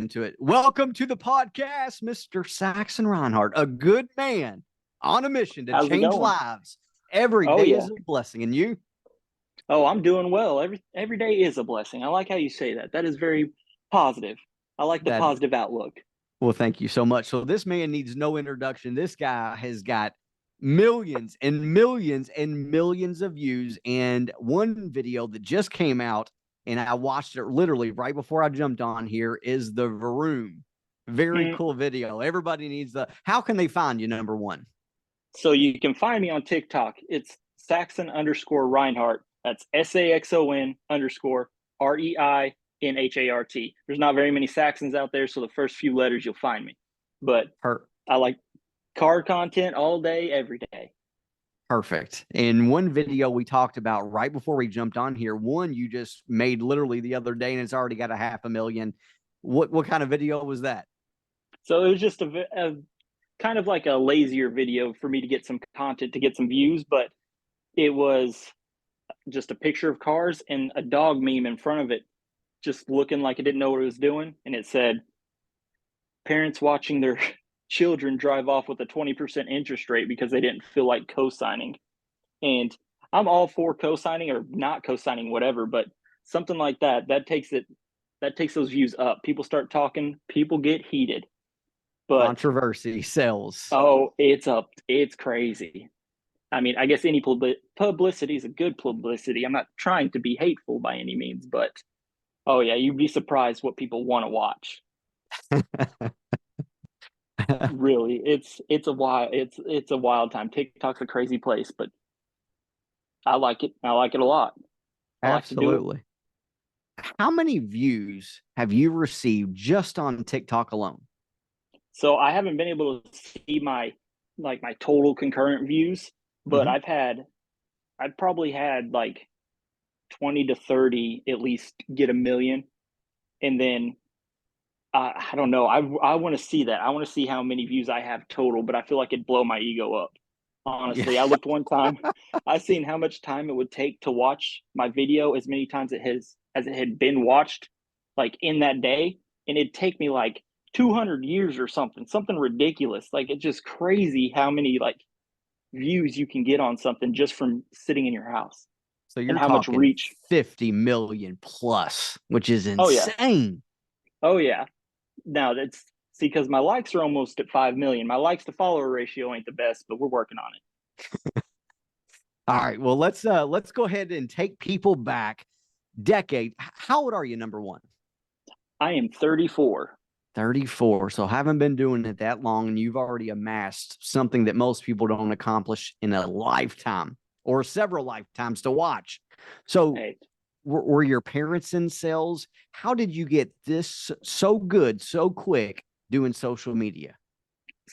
into it. Welcome to the podcast, Mr. Saxon Reinhardt, a good man on a mission to How's it change going? lives. Every Oh day yeah. is a blessing. And you? Oh, I'm doing well. Every day is a blessing. I like how you say that. That is very positive. I like the That positive outlook. Well, thank you so much. So this man needs no introduction. This guy has got millions and millions and millions of views. And one video that just came out, and I watched it literally right before I jumped on here, is the Vroom. Very Mm, cool video. Everybody needs the. How can they find you? Number one. so you can find me on TikTok. It's Saxon_Reinhardt. That's SAXON_REINHART. There's not very many Saxons out there, so the first few letters you'll find me. But Per- I like card content all day, every day. Perfect. In one video we talked about right before we jumped on here, one you just made literally the other day, and it's already got a 500,000. What kind of video was that? So it was just a kind of like a lazier video for me to get some content, to get some views, but it was just a picture of cars and a dog meme in front of it, just looking like it didn't know what it was doing. And it said, parents watching their children drive off with a 20% interest rate because they didn't feel like co-signing. And I'm all for co-signing or not co-signing, whatever, but something like that, that takes those views up. People start talking, people get heated. But Controversy sells. oh, it's up. It's crazy. I mean, I guess any publicity is a good publicity. I'm not trying to be hateful by any means, but oh yeah, you'd be surprised what people want to watch. Really, it's a wild time. TikTok's a crazy place, but I like it. I like it a lot. I like to do it. Absolutely. How many views have you received just on TikTok alone? So I haven't been able to see my total concurrent views, but Hmm. I've probably had like 20 to 30 at least get a million, and then I don't know. I want to see that. I want to see how many views I have total, but I feel like it'd blow my ego up. Yeah. Honestly, I looked one time. I seen how much time it would take to watch my video as many times as it had been watched, like in that day, and it'd take me like 200 years or something ridiculous. Like it's just crazy how many like views you can get on something just from sitting in your house So and you're how much talking reach. 50 million plus, which is Oh yeah, insane. oh yeah. Now that's see because my likes are almost at 5 million. My likes to follower ratio ain't the best, but we're working on it. All right. Well, let's go ahead and take people back decade. How old are you, number one? I am 34. 34. So haven't been doing it that long, and you've already amassed something that most people don't accomplish in a lifetime or several lifetimes to watch. So Hey, were your parents in sales? How did you get this so good, so quick doing social media?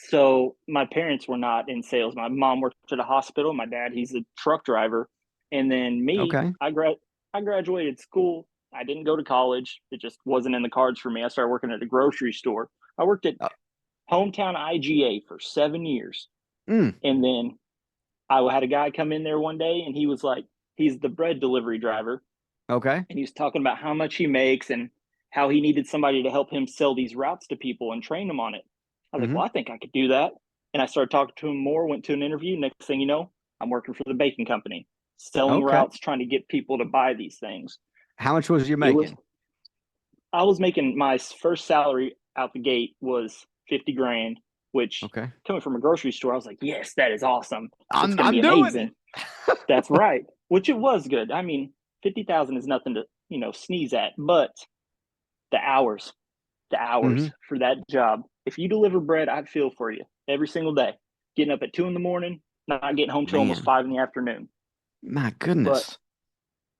so my parents were not in sales. My mom worked at a hospital. My dad, he's a truck driver, and then me, Okay. I graduated school. I didn't go to college. It just wasn't in the cards for me. I started working at a grocery store. I worked at Uh, hometown IGA for 7 years, mm, and then I had a guy come in there one day, and he was like, he's the bread delivery driver, okay. and he was talking about how much he makes and how he needed somebody to help him sell these routes to people and train them on it. I was like, Hmm. well, I think I could do that. And I started talking to him more, went to an interview. Next thing you know, I'm working for the baking company, selling Okay. routes, trying to get people to buy these things. How much was you It was, making? I was making my first salary out the gate was 50 grand, which Okay. coming from a grocery store, I was like, yes, that is awesome. It's I'm going to I'm be doing it. amazing. That's right. Which it was good. I mean, 50,000 is nothing to, sneeze at, but the hours, the Hmm. hours for that job. If you deliver bread, I feel for you every single day. Getting up at 2 in the morning, not getting home till almost Man, 5 in the afternoon. my But goodness.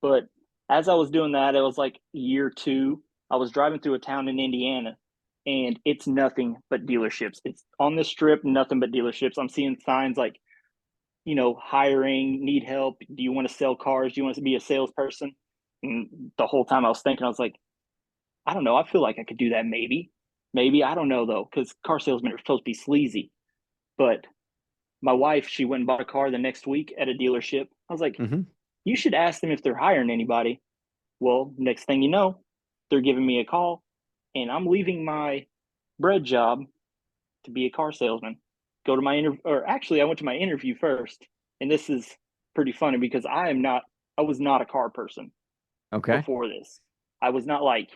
but as I was doing that, it was like year two. I was driving through a town in Indiana, and it's nothing but dealerships. It's on the strip, nothing but dealerships. I'm seeing signs like, hiring, need help. Do you want to sell cars? Do you want to be a salesperson? And the whole time I was thinking, I was like, I don't know. I feel like I could do that maybe. Maybe. I don't know though, because car salesmen are supposed to be sleazy. But my wife, she went and bought a car the next week at a dealership. I was like, Hmm. you should ask them if they're hiring anybody. Well, next thing you know, they're giving me a call. and I'm leaving my bread job to be a car salesman. Go to my interview, or actually, I went to my interview first, and this is pretty funny because I was not a car person Okay. before this. I was not like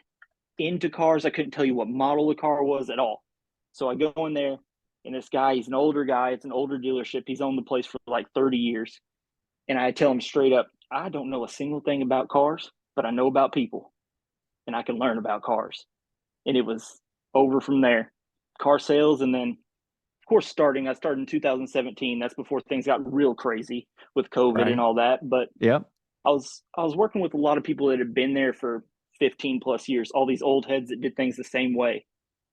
into cars. I couldn't tell you what model the car was at all. So I go in there, and this guy, he's an older guy. It's an older dealership. He's owned the place for like 30 years. And I tell him straight up, I don't know a single thing about cars, but I know about people, and I can learn about cars. And it was over from there. Car sales, and then of course I started in 2017. That's before things got real crazy with COVID and Right. all that. But Yep. I was working with a lot of people that had been there for 15 plus years, all these old heads that did things the same way.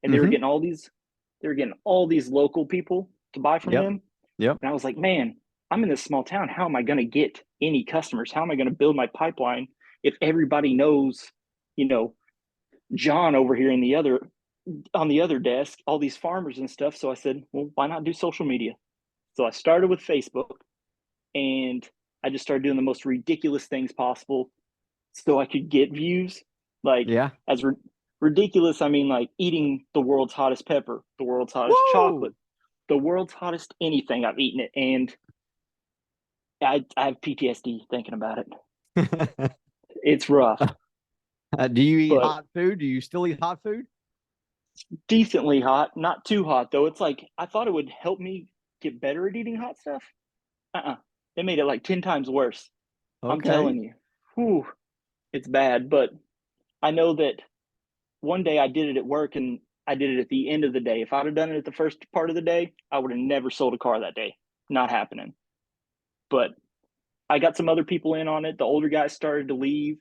And Mm-hmm. they were getting all these local people to buy from Yep. them. Yep. And I was like, man, I'm in this small town. How am I going to get any customers? How am I going to build my pipeline if everybody knows, you know, John over here in the other on the other desk, all these farmers and stuff. So I said, well, why not do social media? So I started with Facebook, and I just started doing the most ridiculous things possible so I could get views. Like, Yeah. as ridiculous, I mean, like eating the world's hottest pepper, the world's hottest chocolate, Woo! the world's hottest anything. I've eaten it. And I have PTSD thinking about it. It's rough, Do you eat but hot food? Do you still eat hot food? decently hot. Not too hot, though. It's like I thought it would help me get better at eating hot stuff. Uh-uh. It made it like 10 times worse. I'm Okay. telling you. Whew, it's bad. But I know that one day I did it at work, and I did it at the end of the day. If I'd have done it at the first part of the day, I would have never sold a car that day. Not happening. But I got some other people in on it. The older guys started to leave.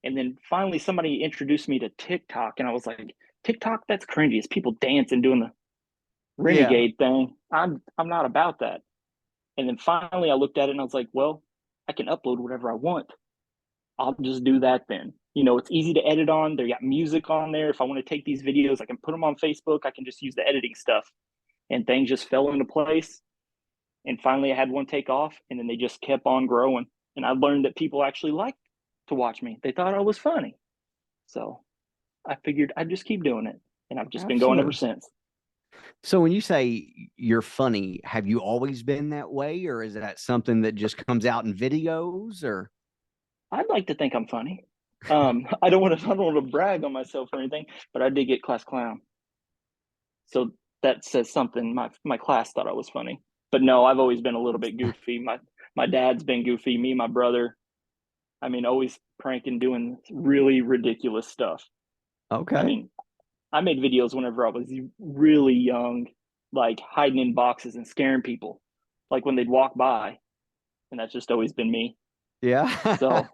And then finally somebody introduced me to TikTok. And I was like, TikTok, that's cringy. It's people dancing, doing the Yeah. renegade thing. I'm not about that. And then finally I looked at it and I was like, well, I can upload whatever I want. I'll just do that then. It's easy to edit on. They got music on there. If I want to take these videos, I can put them on Facebook. I can just use the editing stuff. And things just fell into place. And finally I had one take off, and then they just kept on growing. And I learned that people actually liked to watch me. They thought I was funny. So I figured I'd just keep doing it. And I've just been going ever Absolutely. since. So when you say you're funny, have you always been that way, or is that something that just comes out in videos, or? I'd like to think I'm funny. I don't want to brag on myself or anything, but I did get class clown. So that says something. My class thought I was funny. But no, I've always been a little bit goofy. My dad's been goofy, me and my brother. I mean, always pranking, doing really ridiculous stuff. I Okay. mean, I made videos whenever I was really young, like hiding in boxes and scaring people, like when they'd walk by, and that's just always been me. Yeah. So,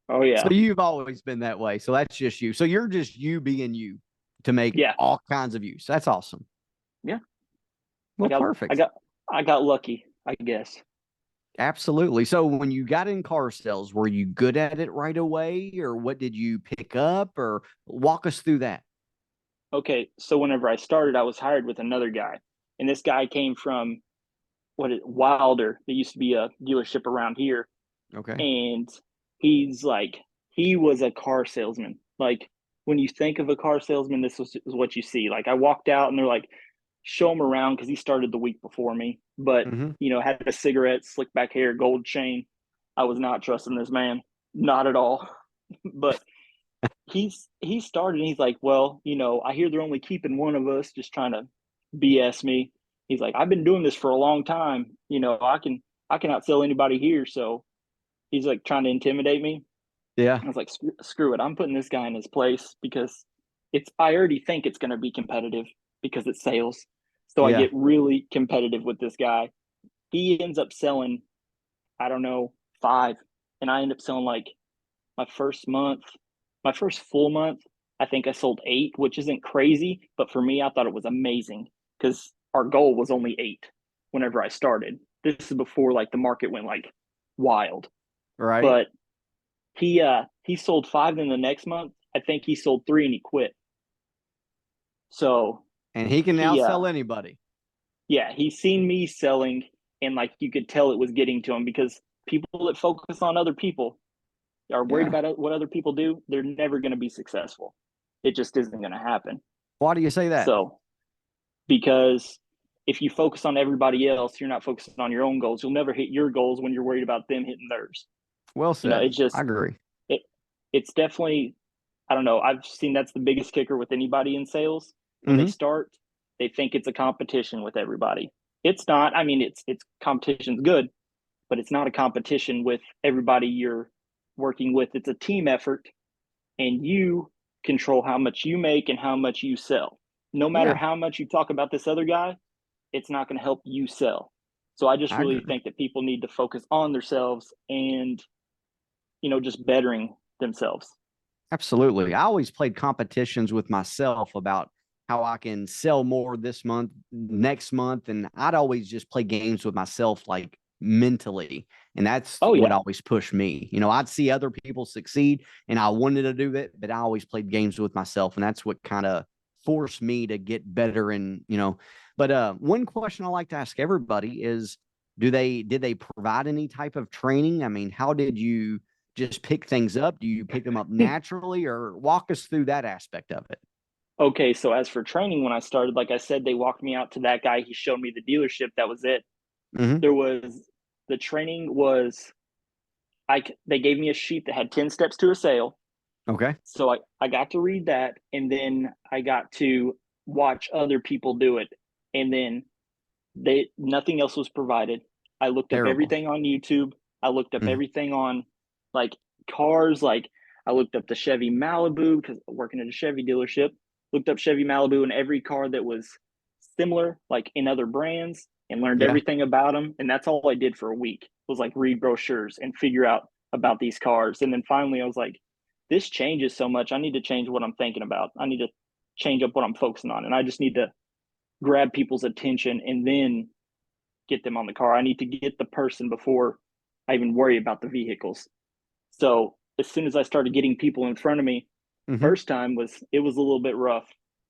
oh So yeah, you've always been that way. So that's just you. So you're just you being you to make yeah, all kinds of use. That's awesome. yeah. I Well, got, I perfect. got, I got lucky, I guess. Absolutely. So when you got in car sales, were you good at it right away, or what did you pick up, or walk us through that? Okay, so whenever I started, I was hired with another guy, and this guy came from Wilder. There used to be a dealership around here, Okay. and he's like he was a car salesman. Like when you think of a car salesman, is what you see. Like I walked out, and they're like, show him around because he started the week before me, but Mm-hmm. had a cigarette, slick back hair, gold chain. I was not trusting this man, not at all. But he started, and he's like, well, I hear they're only keeping one of us, just trying to BS me. He's like, I've been doing this for a long time. I can outsell anybody here. So he's like trying to intimidate me. Yeah. I was like, screw it. I'm putting this guy in his place because I already think it's going to be competitive because it's sales. So I Yeah. get really competitive with this guy. He ends up selling, I don't know, 5. And I end up selling like my first month, my first full month, I think I sold 8, which isn't crazy. But for me, I thought it was amazing because our goal was only 8 whenever I started. This is before like the market went like wild. Right. But he sold 5 in the next month. I think he sold 3 and he quit. So And he can now he sell anybody. yeah, he seen me selling, and like you could tell it was getting to him because people that focus on other people are worried Yeah. about what other people do, they're never going to be successful. It just isn't going to happen. Why do you say that? So, because if you focus on everybody else, you're not focusing on your own goals. You'll never hit your goals when you're worried about them hitting theirs. Well You know, said. it's just I agree. it it's definitely, I don't know. I've seen that's the biggest kicker with anybody in sales. When they Hmm. start, they think it's a competition with everybody. It's not. I mean, it's competition's good, but it's not a competition with everybody you're working with. It's a team effort, and you control how much you make and how much you sell. No matter Yeah, how much you talk about this other guy, it's not going to help you sell. So I just I really agree. think that people need to focus on themselves and, just bettering themselves. Absolutely. I always played competitions with myself about how I can sell more this month, next month. And I'd always just play games with myself, like mentally. And that's Oh what yeah. always pushed me. I'd see other people succeed and I wanted to do that, but I always played games with myself. And that's what kind of forced me to get better. But one question I like to ask everybody is, did they provide any type of training? I mean, how did you just pick things up? Do you pick them up naturally, or walk us through that aspect of it? Okay, so as for training, when I started, like I said, they walked me out to that guy. He showed me the dealership. That was it. Mm-hmm. There was the training was they gave me a sheet that had 10 steps to a sale. Okay. So I got to read that, and then I got to watch other people do it. And then they nothing else was provided. I looked up Terrible. everything on YouTube. I looked up Mm-hmm. everything on like cars. Like I looked up the Chevy Malibu because working at a Chevy dealership. Looked up Chevy Malibu and every car that was similar, like in other brands, and learned Yeah. everything about them. And that's all I did for a week was like read brochures and figure out about these cars. And then finally, I was like, this changes so much. I need to change what I'm thinking about. I need to change up what I'm focusing on, and I just need to grab people's attention and then get them on the car. I need to get the person before I even worry about the vehicles. So as soon as I started getting people in front of me, Mm-hmm. first time it was a little bit rough.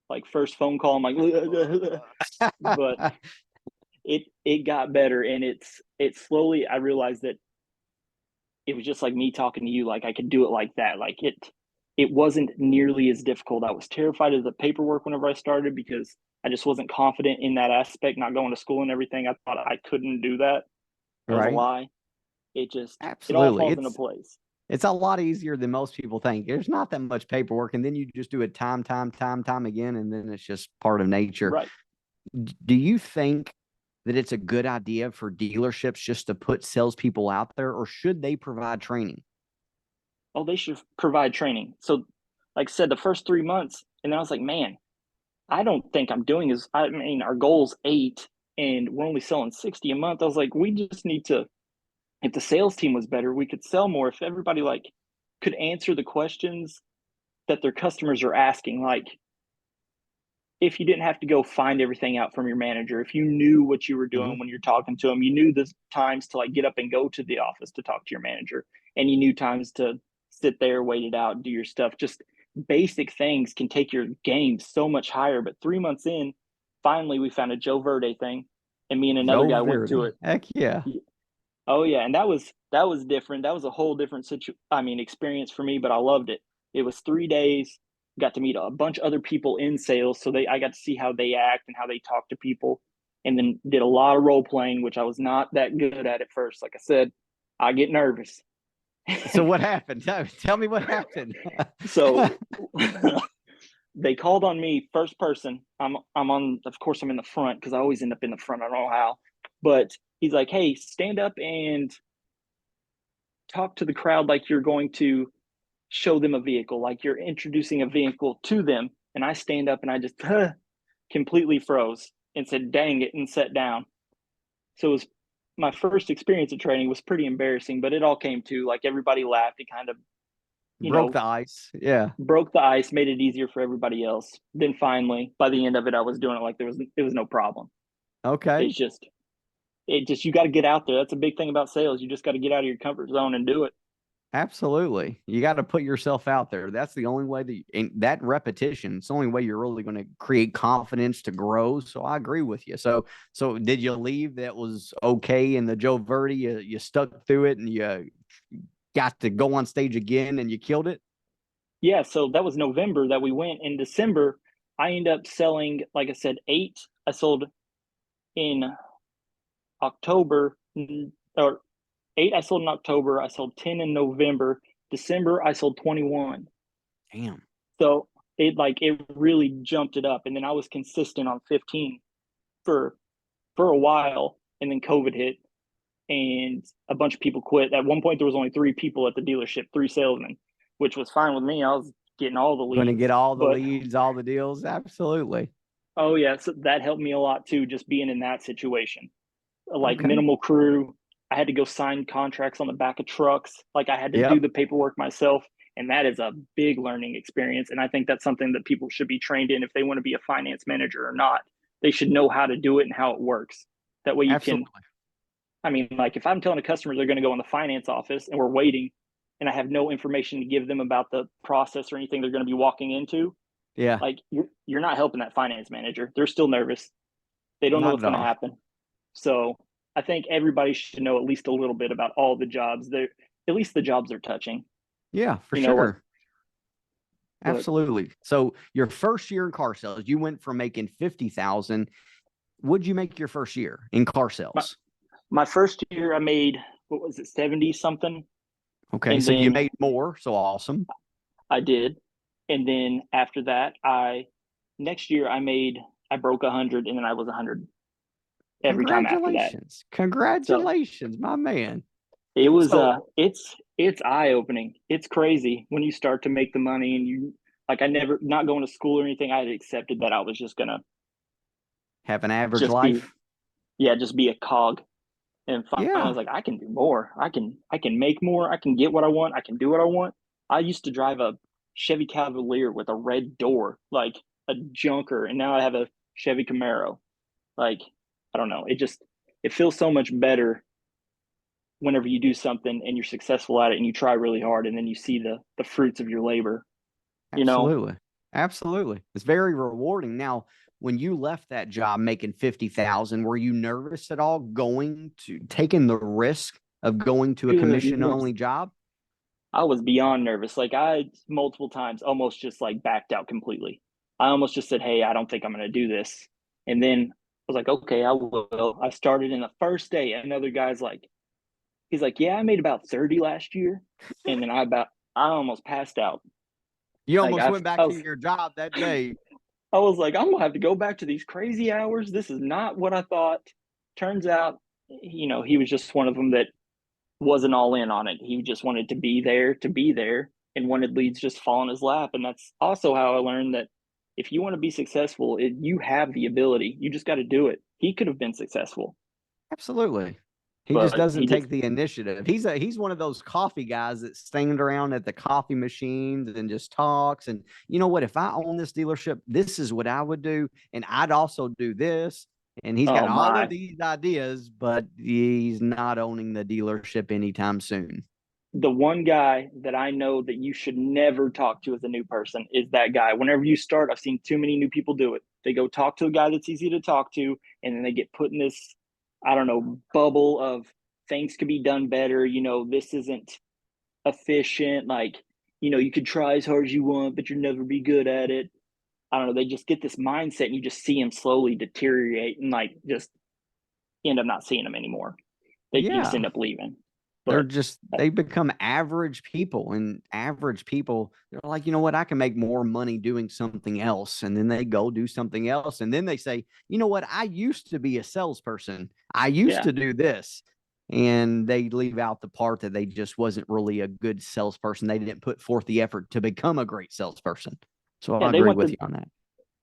Like first phone call, I'm like, but it got better, and it slowly I realized that it was just like me talking to you. Like I could do it like that. Like it wasn't nearly as difficult. I was terrified of the paperwork whenever I started because I just wasn't confident in that aspect, not going to school and everything. I thought I couldn't do that. That was a Right. lie. It all Absolutely. falls into It's place. it's a lot easier than most people think. There's not that much paperwork, and then you just do it time again, and then it's just part of nature. Right. Do you think that it's a good idea for dealerships just to put salespeople out there, or should they provide training? Oh, they should provide training. So, like I said, the first 3 months, and I was like, man, I don't think I'm doing as. I mean, our goal's 8, and we're only selling 60 a month. I was like, we just need to. If the sales team was better, we could sell more. If everybody like could answer the questions that their customers are asking, like if you didn't have to go find everything out from your manager, if you knew what you were Mm-hmm. doing when you're talking to them, you knew the times to like get up and go to the office to talk to your manager, and you knew times to sit there, wait it out, do your stuff. Just basic things can take your game so much higher. But 3 months in, finally we found a Joe Verde thing, and me and another Joe guy went to Verdi. it. Heck yeah. Oh yeah, and that was different. That was a whole different experience for me, but I loved it. It was 3 days. Got to meet a bunch of other people in sales, so I got to see how they act and how they talk to people, and then did a lot of role playing, which I was not that good at first. Like I said, I get nervous. So what happened? Tell me what happened. So they called on me first person. I'm on, of course, I'm in the front because I always end up in the front. I don't know how, but he's like, "Hey, stand up and talk to the crowd like you're going to show them a vehicle, like you're introducing a vehicle to them." And I stand up and I just completely froze and said, "Dang it," and sat down. So it was my first experience of training was pretty embarrassing, but it all came to like everybody laughed. It kind of, you Broke know, the ice. Yeah. broke the ice, made it easier for everybody else. Then finally, by the end of it, I was doing it like it was no problem. Okay. It's just you got to get out there. That's a big thing about sales. You just got to get out of your comfort zone and do it. Absolutely. You got to put yourself out there. That's the only way and that repetition, it's the only way you're really going to create confidence to grow. So I agree with you. So did you leave that was okay in the Joe Verde? You stuck through it and you got to go on stage again and you killed it? Yeah, so that was November that we went. In December, I ended up selling, like I said, eight. I sold in October, or eight I sold in October. I sold 10 in November. December, I sold 21. Damn. So it really jumped it up. And then I was consistent on 15 for a while. And then COVID hit and a bunch of people quit. At one point there was only three people at the dealership, three salesmen, which was fine with me. I was getting all the Going to leads. get all the But leads, all the deals. Absolutely. oh yeah, so that helped me a lot too, just being in that situation. Like Okay. minimal crew. I had to go sign contracts on the back of trucks. Like I had to do Yep. the paperwork myself. And that is a big learning experience. And I think that's something that people should be trained in if they want to be a finance manager or not. They should know how to do it and how it works. That way you can, Absolutely. I mean, like if I'm telling a customer they're going to go in the finance office and we're waiting and I have no information to give them about the process or anything they're going to be walking into, Yeah. like you're not helping that finance manager. They're still nervous. They don't know Not what's at going to all. happen. So I think everybody should know at least a little bit about all the jobs. They're at least the jobs they're touching. Yeah, for You know what? sure. But Absolutely. So your first year in car sales, you went from making 50,000. What'd you make your first year in car my sales? my first year I made, what was it, 70 something, Okay, and so you then made more, so awesome. I did, and then after that I next year I broke 100, and then I was 100 every time after that. Congratulations. So Congratulations, my man. it was So it's eye opening. It's crazy when you start to make the money and you like I never not going to school or anything. I had accepted that I was just gonna have an average just be life. yeah, just be a cog. And finally I Yeah. was like, I can do more. I can make more. I can get what I want. I can do what I want. I used to drive a Chevy Cavalier with a red door, like a junker, and now I have a Chevy Camaro. Like, I don't know. It feels so much better whenever you do something and you're successful at it and you try really hard and then you see the fruits of your labor, you know? Absolutely. Absolutely. It's very rewarding. Now, when you left that job making 50,000, were you nervous at all going to taking the risk of going to a commission Goodness. only job? I was beyond nervous. Like I multiple times almost just like backed out completely. I almost just said, "Hey, I don't think I'm going to do this." And then I was like, "Okay, I will." I started in the first day. Another guy's like, he's like, "Yeah, I made about 30 last year." And then I almost passed out. You Like almost went back I to was your job that day. I was like, I'm gonna have to go back to these crazy hours. This is not what I thought. Turns out, he was just one of them that wasn't all in on it. He just wanted to be there, and wanted leads just fall in his lap. And that's also how I learned that if you want to be successful, you have the ability. You just got to do it. He could have been successful, Absolutely. He just but doesn't he just take the initiative. He's one of those coffee guys that stand around at the coffee machines and just talks. And you know what? If I own this dealership, this is what I would do, and I'd also do this. And he's got oh all of my. these ideas, but he's not owning the dealership anytime soon. The one guy that I know that you should never talk to as a new person is that guy. Whenever you start, I've seen too many new people do it. They go talk to a guy that's easy to talk to, and then they get put in this, I don't know, bubble of things could be done better. This isn't efficient. Like, you could try as hard as you want, but you'll never be good at it. I don't know. They just get this mindset, and you just see him slowly deteriorate and like just end up not seeing him anymore. They just Yeah. end up leaving. They're But just they become average people, and average people, they're like, you know what, I can make more money doing something else. And then they go do something else. And then they say, you know what, I used to be a salesperson. I used yeah, to do this. And they leave out the part that they just wasn't really a good salesperson. They didn't put forth the effort to become a great salesperson. So yeah, I agree with you on that.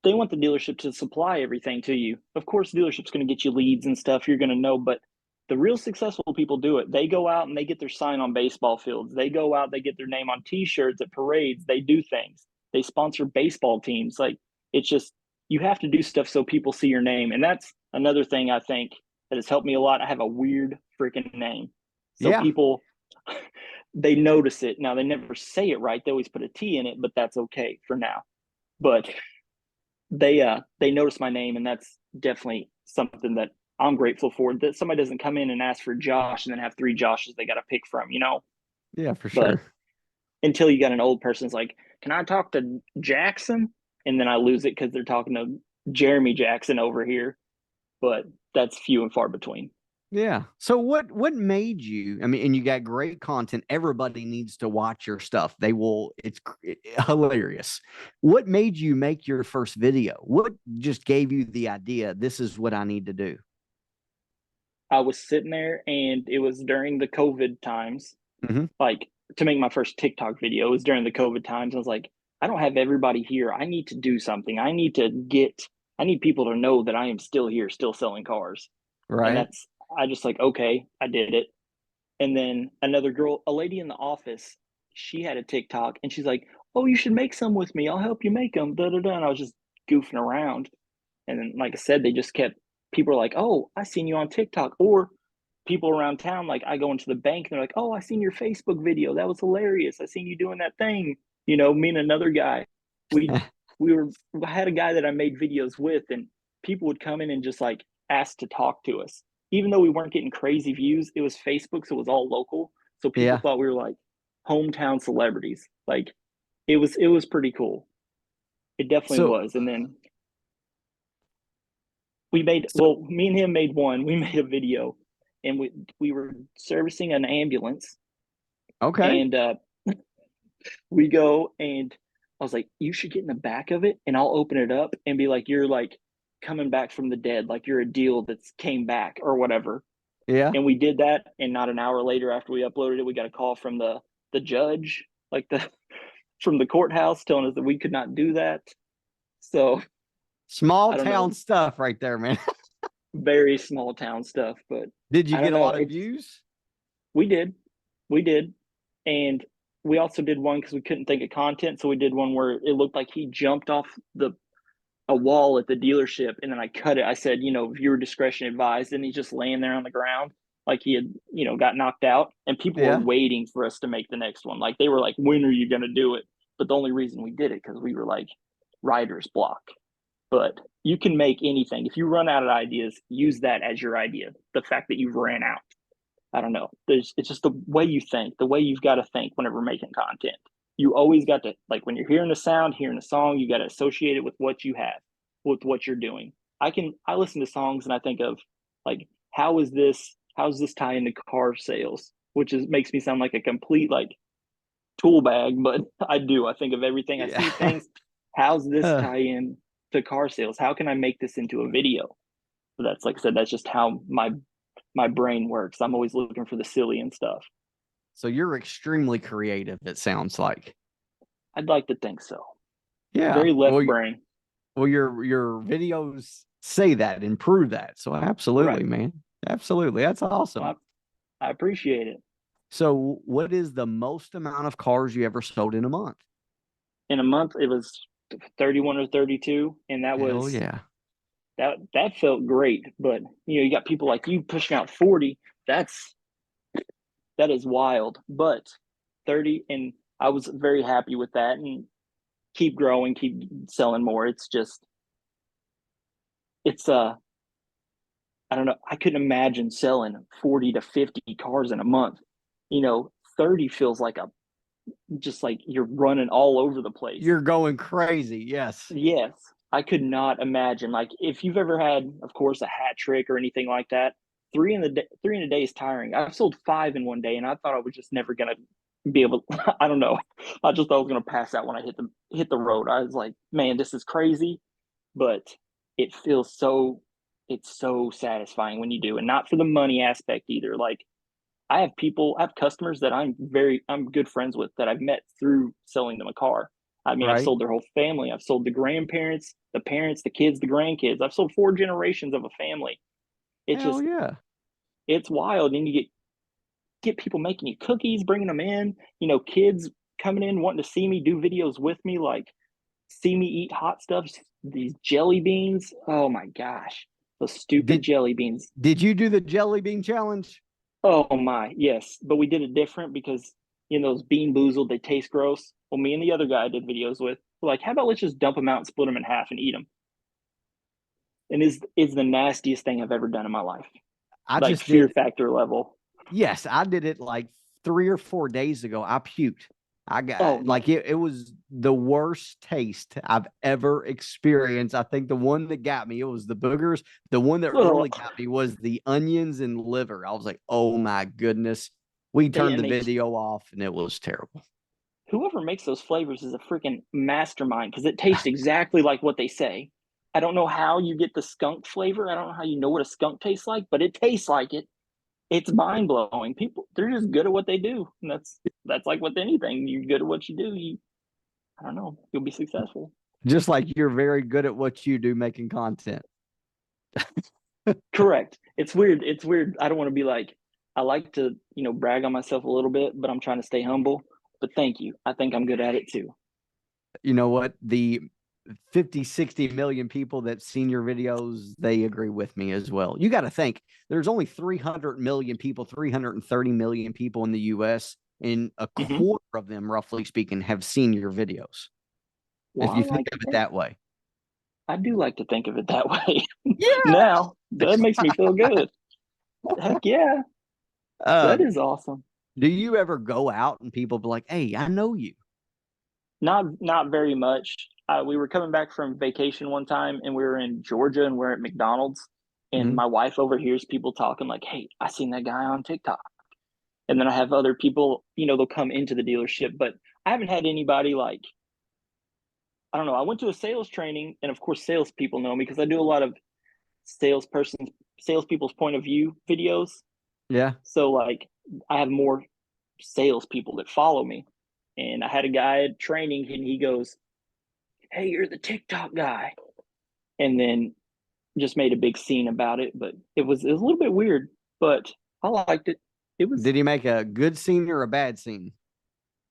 they want the dealership to supply everything to you. Of course, the dealership's going to get you leads and stuff. You're going to know, but the real successful people do it. They go out and they get their sign on baseball fields. They go out, they get their name on T-shirts at parades. They do things. They sponsor baseball teams. Like it's just you have to do stuff so people see your name, and that's another thing I think that has helped me a lot. I have a weird freaking name, so Yeah. people they notice it. Now they never say it right. They always put a T in it, but that's okay for now. But they notice my name, and that's definitely something that I'm grateful for. That somebody doesn't come in and ask for Josh and then have three Joshes they got to pick from. Yeah, for But sure. until you got an old person's like, can I talk to Jackson? And then I lose it because they're talking to Jeremy Jackson over here. But that's few and far between. Yeah. So what made you? I mean, and you got great content. Everybody needs to watch your stuff. They will. It's hilarious. What made you make your first video? What just gave you the idea? This is what I need to do. I was sitting there and it was during the COVID times. Hmm. Like to make my first TikTok video, it was during the COVID times. I was like, I don't have everybody here. I need to do something. I need people to know that I am still here, still selling cars. And Right. I just like, okay, I did it. And then another girl, a lady in the office, she had a TikTok and she's like, oh, you should make some with me. I'll help you make them. Da, da, da. And I was just goofing around. And then, like I said, they just kept, people are like, oh, I seen you on TikTok. Or people around town, like I go into the bank and they're like, oh, I seen your Facebook video. That was hilarious. I seen you doing that thing. Me and another guy, we, I had a guy that I made videos with, and people would come in and just like ask to talk to us. Even though we weren't getting crazy views, it was Facebook, so it was all local. So people Yeah. thought we were like hometown celebrities. Like it was pretty cool. It definitely So was. And then we made, so well, me and him made one. We made a video, and we were servicing an ambulance, okay. and we go, and I was like, you should get in the back of it, and I'll open it up and be like, you're like coming back from the dead, like you're a deal that's came back or whatever. Yeah. And we did that, and not an hour later after we uploaded it, we got a call from the judge, like the from the courthouse, telling us that we could not do that. So Small I don't town know, stuff right there, man. very small town stuff, but Did you I don't get a know. lot of It's views? We did. We did. And we also did one because we couldn't think of content. So we did one where it looked like he jumped off the a wall at the dealership, and then I cut it. I said, viewer discretion advised, and he's just laying there on the ground like he had, got knocked out. And people were Yeah. waiting for us to make the next one. Like they were like, when are you gonna do it? But the only reason we did it because we were like writer's block. But you can make anything. If you run out of ideas, use that as your idea. The fact that you ran out. I don't know. It's just the way you think, the way you've got to think whenever making content. You always got to, like, when you're hearing a sound, hearing a song, you got to associate it with what you have, with what you're doing. I listen to songs and I think of like, how's this tie into car sales, which makes me sound like a complete like tool bag, but I do. I think of everything. I see Yeah. things. How's this tie in to car sales? How can I make this into a video? So that's, like I said, that's just how my brain works. I'm always looking for the silly and stuff. So you're extremely creative, it sounds like. I'd like to think so. Yeah. Very left brain. Well, your videos say that and prove that. So absolutely, Right. man. Absolutely. That's awesome. Well, I appreciate it. So what is the most amount of cars you ever sold in a month? In a month, it was 31 or 32, and Hell yeah. that felt great. But you got people like you pushing out 40. That's that is wild. But 30, and I was very happy with that, and keep growing, keep selling more. It's I don't know. I couldn't imagine selling 40 to 50 cars in a month. 30 feels like a just like you're running all over the place. You're going crazy. Yes. Yes, I could not imagine. Like if you've ever had, of course, a hat trick or anything like that, three in a day is tiring. I've sold five in one day, and I thought I was just never gonna be able. I don't know. I just thought I was gonna pass out when I hit the road. I was like, man, this is crazy, but it feels so. It's so satisfying when you do, and not for the money aspect either. Like I have customers that I'm good friends with that I've met through selling them a car. I mean, I've Right. sold their whole family. I've sold the grandparents, the parents, the kids, the grandkids. I've sold four generations of a family. It's Hell just, yeah. it's wild. And you get people making you cookies, bringing them in, kids coming in, wanting to see me do videos with me, like see me eat hot stuff, these jelly beans. Oh my gosh, those stupid Did jelly beans. did you do the jelly bean challenge? Oh my, yes. But we did it different because those Bean Boozled, they taste gross. Well, me and the other guy I did videos with, we're like, how about let's just dump them out and split them in half and eat them? And is the nastiest thing I've ever done in my life. I Like just fear did. factor level. Yes, I did it like 3 or 4 days ago. I puked. I Oh got no. like it was the worst taste I've ever experienced. I think the one that got me, it was the boogers. The one that Ugh. really got me was the onions and liver. I was like, oh my goodness. We They turned and the they video off and it was terrible. Whoever makes those flavors is a freaking mastermind because it tastes exactly like what they say. I don't know how you get the skunk flavor. I don't know how you know what a skunk tastes like, but it tastes like it. It's mind blowing. People, they're just good at what they do, and that's like with anything. You're good at what you do. I don't know, you'll be successful. Just like you're very good at what you do making content. Correct. It's weird. It's weird. I don't want to be like. I like to brag on myself a little bit, but I'm trying to stay humble. But thank you. I think I'm good at it too. You know what? The 50, 60 million people that seen your videos, they agree with me as well. You got to think there's only 300 million people, 330 million people in the US, and a Mm-hmm. quarter of them, roughly speaking, have seen your videos. Well, If I you think like to of it think. that way. I do like to think of it that way. Yeah. Now that makes me feel good. Heck yeah, that Um, is awesome. do you ever go out and people be like, hey, I know you? Not very much. We were coming back from vacation one time, and we were in Georgia, and we're at McDonald's, and Mm-hmm. my wife overhears people talking like, "Hey, I seen that guy on TikTok." And then I have other people, they'll come into the dealership, but I haven't had anybody like, I don't know. I went to a sales training, and of course, salespeople know me because I do a lot of salesperson, salespeople's point of view videos. Yeah. So like, I have more salespeople that follow me. And I had a guy at training, and he goes, "Hey, you're the TikTok guy," and then just made a big scene about it. But it was a little bit weird, but I liked it. It was Did he make a good scene or a bad scene?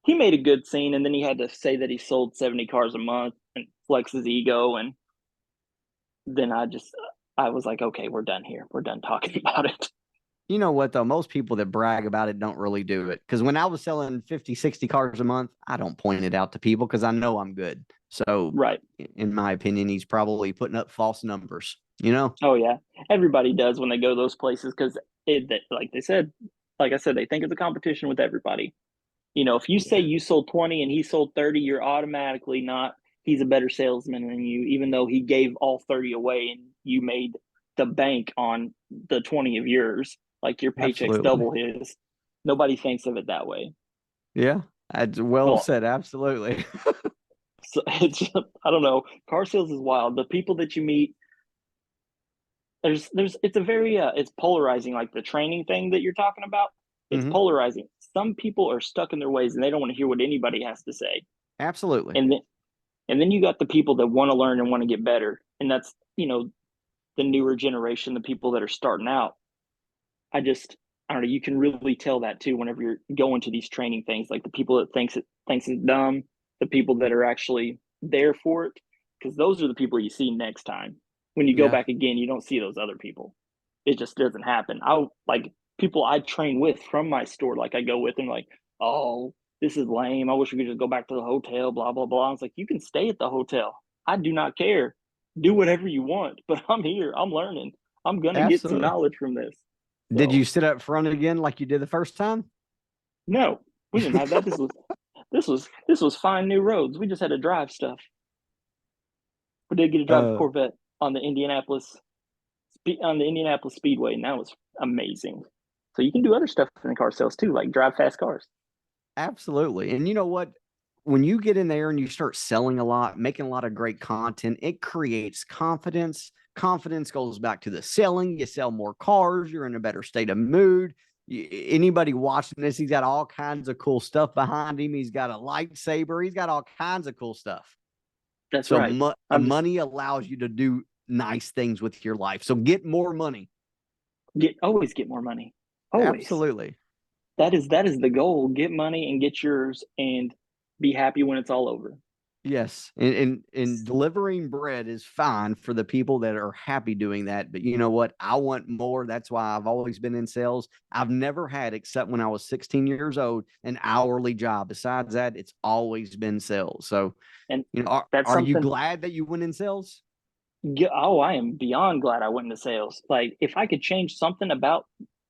He made a good scene, and then he had to say that he sold 70 cars a month and flex his ego, and then I was like, okay, we're done here. We're done talking about it. You know what, though? Most people that brag about it don't really do it. Because when I was selling 50, 60 cars a month, I don't point it out to people because I know I'm good. So, Right. in my opinion, he's probably putting up false numbers, you know? Oh yeah, everybody does when they go those places because like they said, like I said, they think it's a competition with everybody. If you say Yeah, you sold 20 and he sold 30, you're automatically not, he's a better salesman than you, even though he gave all 30 away and you made the bank on the 20 of yours. Like your paycheck's absolutely. double his. Nobody thinks of it that way. Yeah, that's well Well, said. Absolutely. so it's just, I don't know. Car sales is wild. The people that you meet, it's a very it's polarizing. Like the training thing that you're talking about, it's Hmm. polarizing. Some people are stuck in their ways and they don't want to hear what anybody has to say. Absolutely. And then you got the people that want to learn and want to get better. And that's, the newer generation, the people that are starting out. I don't know, you can really tell that too whenever you're going to these training things, like the people that thinks it's dumb, the people that are actually there for it, because those are the people you see next time. When you go Yeah, back again, you don't see those other people. It just doesn't happen. I like people I train with from my store, like I go with and like, oh, this is lame. I wish we could just go back to the hotel, blah, blah, blah. I was like, you can stay at the hotel. I do not care. Do whatever you want, but I'm here. I'm learning. I'm gonna get some absolutely. knowledge from this. Did you So sit up front again like you did the first time? no, we didn't have that. This was fine new roads. We just had to drive stuff. We did get to drive a uh, Corvette on the Indianapolis Speedway, and that was amazing. So you can do other stuff in the car sales too, like drive fast cars. Absolutely. And you know what? When you get in there and you start selling a lot, making a lot of great content, it creates confidence. Confidence goes back to the selling. You sell more cars, you're in a better state of mood. Anybody watching this, he's got all kinds of cool stuff behind him. He's got a lightsaber, he's got all kinds of cool stuff. That's So, right. I'm just money allows you to do nice things with your life. So, get more money. get more money. Always. Absolutely. That is the goal. Get money and get yours and be happy when it's all over. Yes, and delivering bread is fine for the people that are happy doing that. But you know what? I want more. That's why I've always been in sales. I've never had, except when I was 16 years old, an hourly job. Besides that, it's always been sales. So, And that's are you something. glad that you went in sales? Oh, I am beyond glad I went into sales. Like, if I could change something about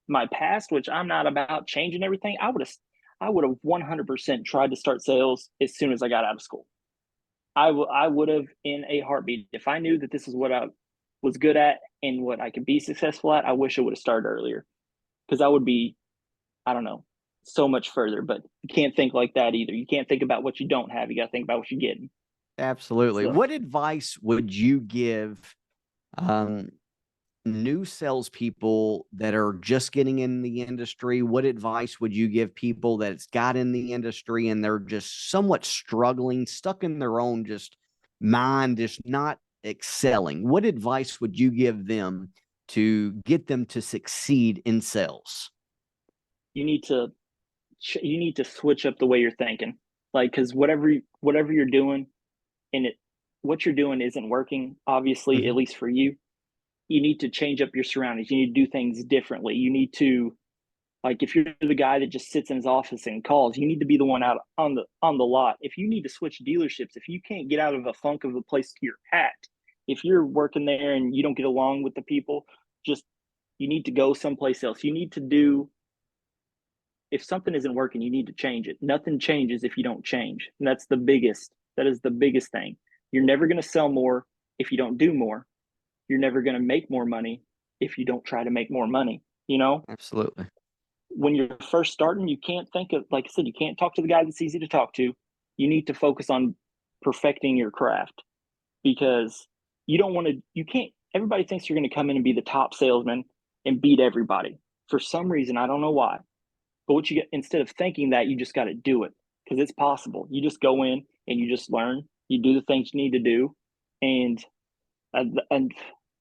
my past, which I'm not about changing everything, I would have 100% tried to start sales as soon as I got out of school. I would have in a heartbeat. If I knew that this is what I was good at and what I could be successful at, I wish I would have started earlier, because I would be, I don't know, so much further. But you can't think like that either. You can't think about what you don't have. You got to think about what you're getting. Absolutely. So What advice would you give um, new salespeople that are just getting in the industry? What advice would you give people that's got in the industry and they're just somewhat struggling, stuck in their own just mind, just not excelling? What advice would you give them to get them to succeed in sales? you need to you need to switch up the way you're thinking. Like, because whatever you're doing, and it what you're doing isn't working, obviously, at Mm-hmm. least for you. You need to change up your surroundings. You need to do things differently. You need to, like, if you're the guy that just sits in his office and calls, you need to be the one out on the lot. If you need to switch dealerships, if you can't get out of a funk of the place you're at, if you're working there and you don't get along with the people, just you need to go someplace else. You need to do, if something isn't working, you need to change it. Nothing changes if you don't change. And that is the biggest thing. You're never going to sell more if you don't do more. You're never going to make more money if you don't try to make more money. You know, Absolutely. when you're first starting, you can't think of, like I said, you can't talk to the guy that's easy to talk to. You need to focus on perfecting your craft, because you don't want to, you can't, everybody thinks you're going to come in and be the top salesman and beat everybody. For some reason, I don't know why. But what you get, instead of thinking that, you just got to do it, because it's possible. You just go in and you just learn, you do the things you need to do. And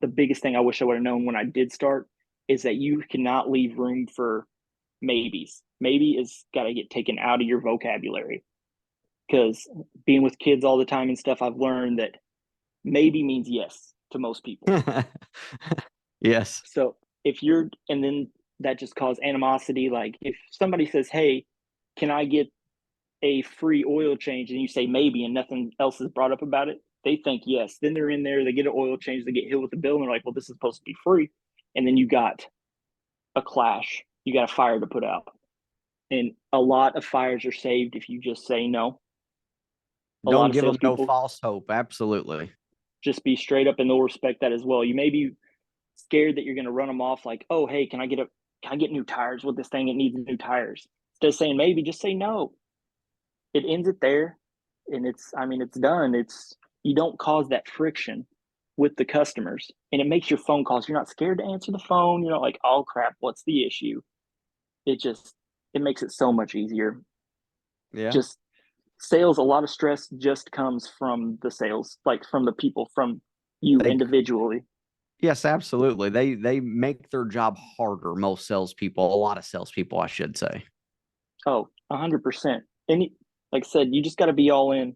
the biggest thing I wish I would have known when I did start is that you cannot leave room for maybes. Maybe is got to get taken out of your vocabulary, because being with kids all the time and stuff, I've learned that maybe means yes to most people. Yes. So if you're, and then that just causes animosity. Like if somebody says, "Hey, can I get a free oil change?" and you say maybe and nothing else is brought up about it, they think yes. Then they're in there, they get an oil change, they get hit with the bill, and they're like, "Well, this is supposed to be free." And then you got a clash, you got a fire to put out. And a lot of fires are saved if you just say no. A lot Don't of give them no salespeople false hope. Absolutely. just be straight up, and they'll respect that as well. You may be scared that you're going to run them off, like, "Oh, hey, can I get new tires with this thing? It needs new tires." Instead of saying maybe, just say no. It ends it there, and I mean, it's done. It's You don't cause that friction with the customers, and it makes your phone calls. You're not scared to answer the phone. You're not like, "Oh crap, what's the issue?" It just it makes it so much easier. Yeah. Just sales, a lot of stress just comes from the sales, like from the people, from you They individually. Yes, absolutely. They make their job harder, most salespeople, a lot of salespeople, I should say. Oh, 100%. And like I said, you just got to be all in.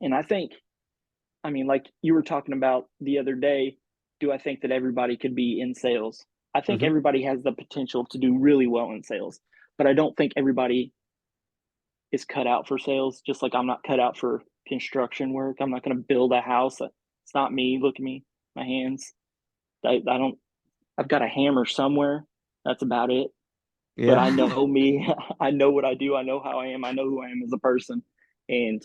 And I think, I mean, like you were talking about the other day, do I think that everybody could be in sales? I think Hmm. everybody has the potential to do really well in sales, but I don't think everybody is cut out for sales. Just like I'm not cut out for construction work. I'm not going to build a house. It's not me. Look at me, my hands. I don't. I've got a hammer somewhere. That's about it. But I Yeah. know me. I know what I do. I know how I am. I know who I am as a person, and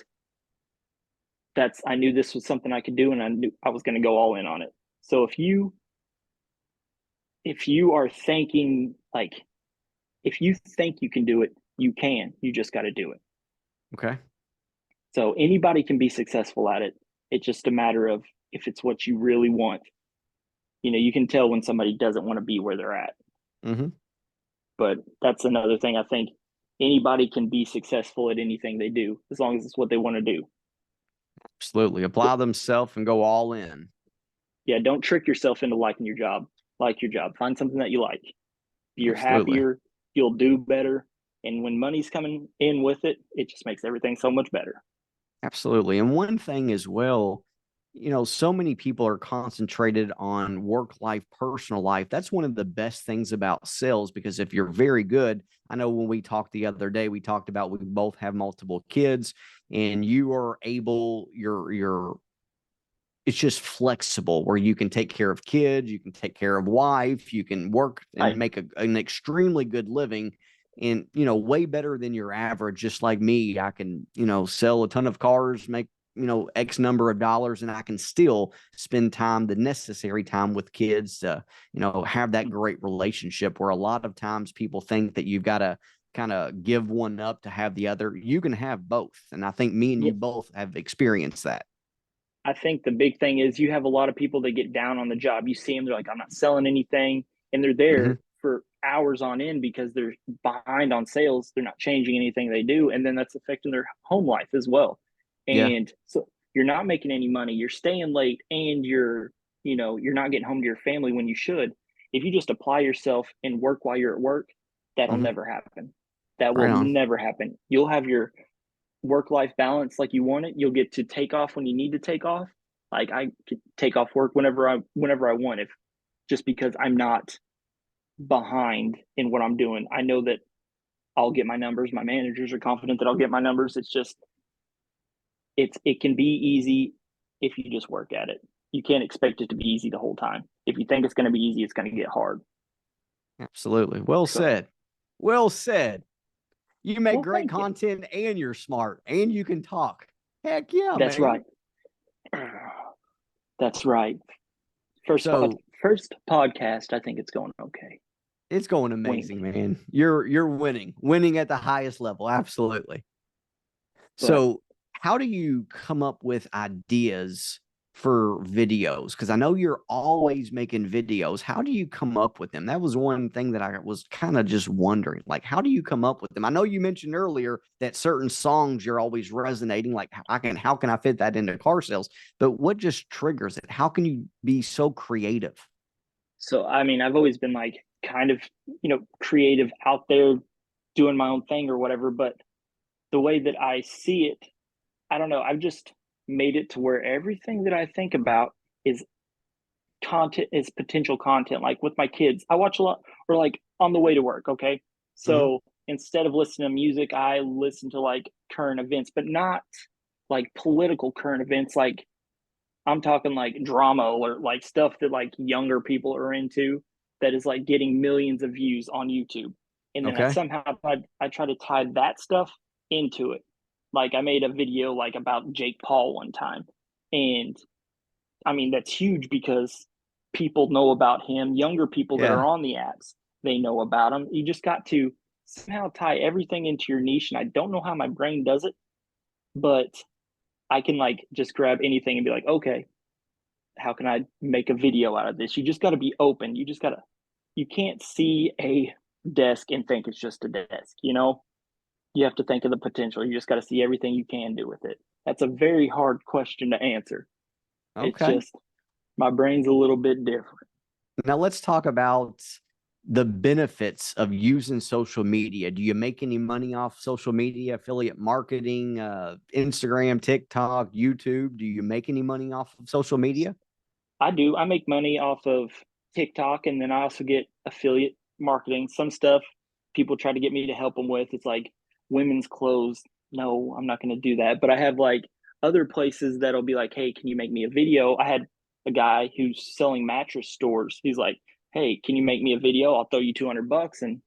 I knew this was something I could do, and I knew I was going to go all in on it. So if you are thinking like, if you think you can do it, you can. You just got to do it. Okay. So anybody can be successful at it. It's just a matter of if it's what you really want. You can tell when somebody doesn't want to be where they're at. Hmm. But that's another thing. I think anybody can be successful at anything they do as long as it's what they want to do. Absolutely. Apply themselves and go all in. Yeah, don't trick yourself into liking your job. Like your job. Find something that you like. You're Absolutely. happier, you'll do better. And when money's coming in with it, it just makes everything so much better. Absolutely. And one thing as well, so many people are concentrated on work life, personal life. That's one of the best things about sales because if you're very good, I know when we talked the other day, we talked about we both have multiple kids and you are able, it's just flexible where you can take care of kids, you can take care of wife, you can work and I make an extremely good living and, way better than your average. Just like me, I can, sell a ton of cars, make, X number of dollars, and I can still spend time, the necessary time with kids to, have that great relationship, where a lot of times people think that you've got to kind of give one up to have the other. You can have both. And I think me and Yeah, you both have experienced that. I think the big thing is you have a lot of people that get down on the job. You see them, they're like, I'm not selling anything. And they're Mm-hmm. there for hours on end because they're behind on sales. They're not changing anything they do. And then that's affecting their home life as well. Yeah. And so you're not making any money. You're staying late and you're not getting home to your family when you should. If you just apply yourself and work while you're at work, that'll Mm-hmm. never happen. That will Right on. never happen. You'll have your work life balance like you want it. You'll get to take off when you need to take off. Like I could take off work whenever I want, if just because I'm not behind in what I'm doing. I know that I'll get my numbers. My managers are confident that I'll get my numbers. It's just it can be easy if you just work at it. You can't expect it to be easy the whole time. If you think it's going to be easy, it's going to get hard. Absolutely. Well So, said. Well said. You make well, great thank you. content, and you're smart, and you can talk. Heck yeah, That's man. right. That's right. So First podcast. I think it's going okay. it's going Wink, amazing, man. You're winning at the highest level. Absolutely. but So how do you come up with ideas for videos? Because I know you're always making videos. How do you come up with them? That was one thing that I was kind of just wondering. Like, how do you come up with them? I know you mentioned earlier that certain songs you're always resonating. Like, how can I fit that into car sales? But what just triggers it? How can you be so creative? so I mean, I've always been like kind of creative out there doing my own thing or whatever. But the way that I see it, I don't know. I've just made it to where everything that I think about is content, is potential content. Like with my kids, I watch a lot, or like on the way to work. Okay, Hmm. so instead of listening to music, I listen to like current events, but not like political current events. Like I'm talking like drama or like stuff that like younger people are into, that is like getting millions of views on YouTube. And then I Okay. somehow I try to tie that stuff into it. Like I made a video like about Jake Paul one time. And I mean that's huge because people know about him. Younger people that are Yeah. on the apps, they know about him. You just got to somehow tie everything into your niche. And I don't know how my brain does it, but I can like just grab anything and be like, okay, how can I make a video out of this? You just got to be open. You can't see a desk and think it's just a desk, you know? You have to think of the potential. You just got to see everything you can do with it. That's a very hard question to answer. It's Okay. just my brain's a little bit different. Now let's talk about the benefits of using social media. Do you make any money off social media, affiliate marketing, Instagram, TikTok, YouTube? Do you make any money off of social media? I do. I make money off of TikTok, and then I also get affiliate marketing. Some stuff people try to get me to help them with. It's like women's clothes. No, I'm not going to do that. But I have like other places that'll be like, hey, can you make me a video? I had a guy who's selling mattress stores. He's like, hey, can you make me a video? I'll throw you $200 and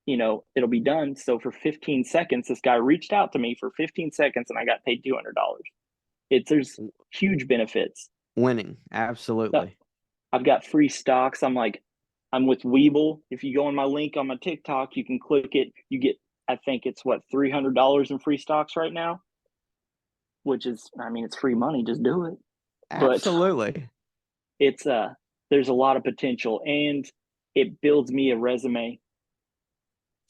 it'll be done. So for 15 seconds, this guy reached out to me for 15 seconds and I got paid $200. There's huge benefits. Winning. Absolutely. I've got free stocks. I'm with Weeble. If you go on my link on my TikTok, you can click it. You get, I think it's what, $300 in free stocks right now, which is, I mean, it's free money. Just do it. But Absolutely. it's there's a lot of potential, and it builds me a resume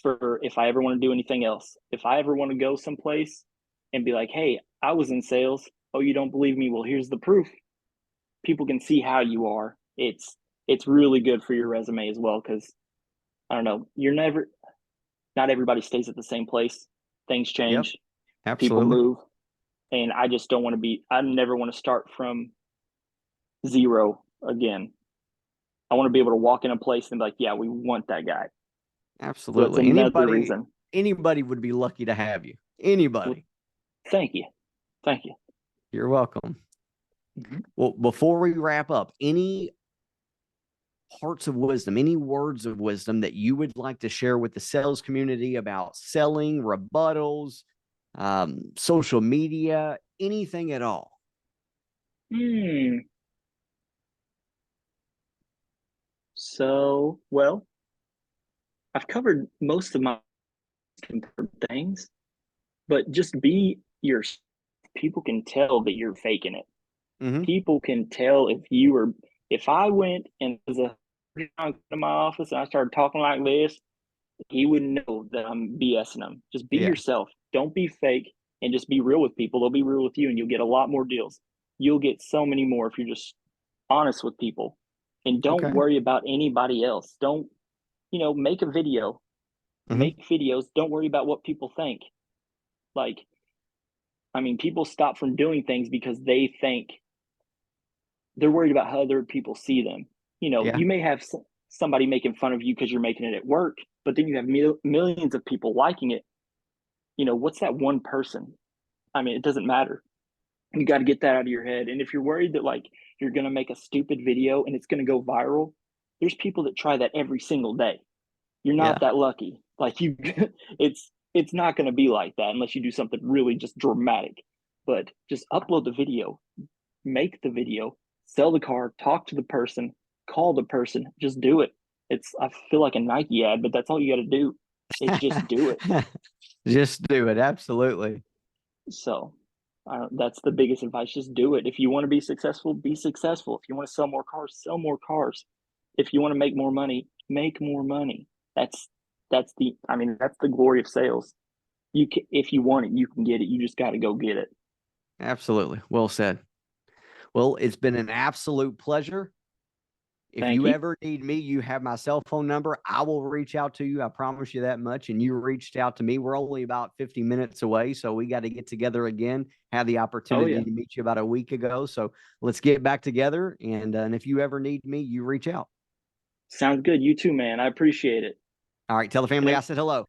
for if I ever want to do anything else. If I ever want to go someplace and be like, hey, I was in sales. Oh, you don't believe me? Well, here's the proof. People can see how you are. It's really good for your resume as well because I don't know, not everybody stays at the same place. Things Yep. change, people Absolutely. move, and I just don't want to be. I never want to start from zero again. I want to be able to walk in a place and be like, yeah, we want that guy. So that's Absolutely. another reason. Anybody would be lucky to have you. Well, Anybody. thank you, thank you. You're welcome. Mm-hmm. Well, before we wrap up, any parts of wisdom, any words of wisdom that you would like to share with the sales community about selling, rebuttals, social media, anything at all? Hmm. So, well, I've covered most of my things, but just be your. People can tell that you're faking it. Mm-hmm. People can tell if you were. If I went and was a to my office and I started talking like this, he would know that I'm BSing them. Just be Yeah. yourself. Don't be fake and just be real with people. They'll be real with you and you'll get a lot more deals. You'll get so many more if you're just honest with people and don't Okay. worry about anybody else. Don't, make a video, Mm-hmm. make videos. Don't worry about what people think. Like, I mean, people stop from doing things because they think they're worried about how other people see them. Yeah. You may have somebody making fun of you because you're making it at work, but then you have millions of people liking it. What's that one person? I mean, it doesn't matter. You got to get that out of your head. And if you're worried that like you're going to make a stupid video and it's going to go viral, there's people that try that every single day. You're not Yeah. that lucky. Like it's not going to be like that unless you do something really just dramatic. But just upload the video, make the video, sell the car, talk to the person, call the person, just do it. I feel like a Nike ad, but that's all you got to do is just do it. Just do it. Absolutely. So that's the biggest advice. Just do it. If you want to be successful, be successful. If you want to sell more cars, sell more cars. If you want to make more money, make more money. That's the glory of sales. If you want it, you can get it. You just got to go get it. Absolutely. Well said. Well, it's been an absolute pleasure. If Thank you you. ever need me, you have my cell phone number. I will reach out to you. I promise you that much. And you reached out to me. We're only about 50 minutes away. So we got to get together again. Had the Oh opportunity yeah. to meet you about a week ago. So let's get back together. And if you ever need me, you reach out. Sounds good. You too, man. I appreciate it. All right. Tell the And family I if said hello.